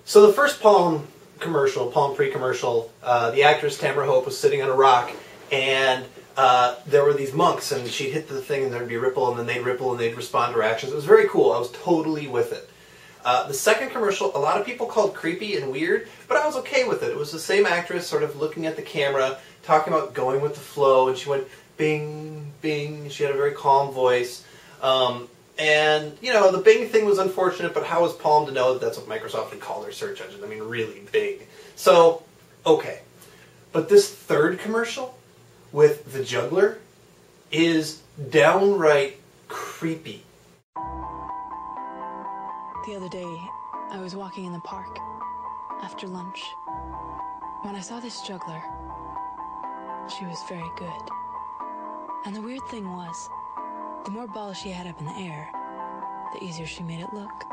So the first Palm commercial, Palm pre-commercial, the actress Tamara Hope was sitting on a rock, and there were these monks, and she'd hit the thing, and there'd be a ripple, and then they'd ripple, and they'd respond to her actions. It was very cool. I was totally with it. The second commercial, a lot of people called creepy and weird, but I was okay with it. It was the same actress sort of looking at the camera, talking about going with the flow, and she went bing, bing. She had a very calm voice. And, you know, the Bing thing was unfortunate, but how was Palm to know that that's what Microsoft would call their search engine? I mean, really big. So, okay. But this third commercial with the juggler is downright creepy. The other day, I was walking in the park after lunch when I saw this juggler. She was very good. And the weird thing was, the more balls she had up in the air, the easier she made it look.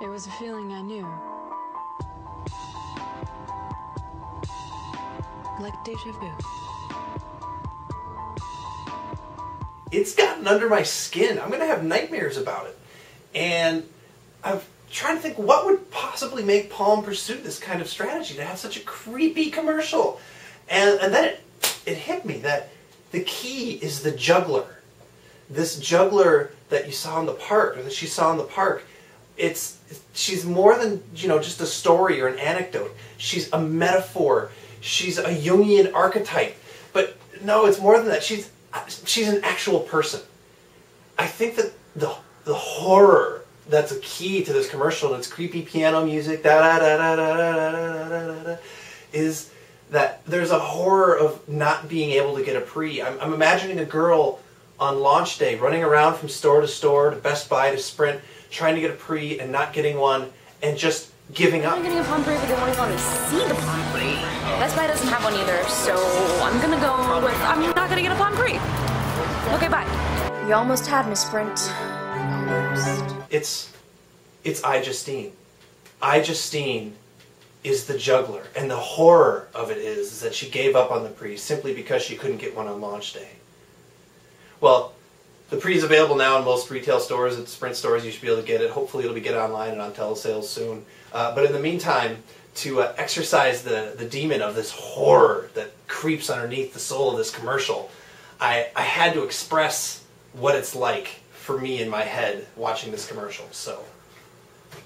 It was a feeling I knew. Like deja vu. It's gotten under my skin. I'm going to have nightmares about it. And I'm trying to think what would possibly make Palm pursue this kind of strategy to have such a creepy commercial. And then it hit me that the key is the juggler. This juggler that you saw in the park, or that she saw in the park, she's more than, you know, just a story or an anecdote. She's a metaphor. She's a Jungian archetype. But no, it's more than that. She's an actual person. I think that the horror that's a key to this commercial, and it's creepy piano music, is that there's a horror of not being able to get a pre. I'm imagining a girl on launch day running around from store to store, to Best Buy, to Sprint, trying to get a pre and not getting one, and just giving up. I'm getting a Palm Pre, but they won't even let me see the Palm Pre. Best Buy doesn't have one either, so I'm gonna go with, I'm not gonna get a Palm Pre. Okay, bye. You almost had me, Sprint. Almost. It's iJustine. iJustine is the juggler, and the horror of it is that she gave up on the pre simply because she couldn't get one on launch day. Well, the pre is available now in most retail stores. At Sprint stores, you should be able to get it. Hopefully it'll be get online and on telesales soon. But in the meantime, to exercise the demon of this horror that creeps underneath the soul of this commercial, I had to express what it's like for me in my head watching this commercial. So,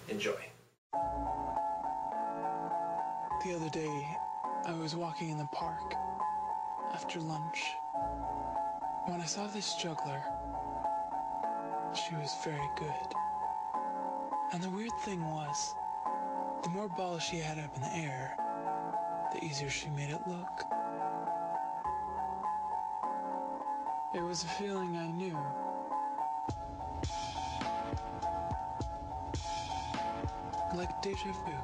enjoy. The other day, I was walking in the park after lunch when I saw this juggler. She was very good. And the weird thing was, the more balls she had up in the air, the easier she made it look. It was a feeling I knew. Like deja vu.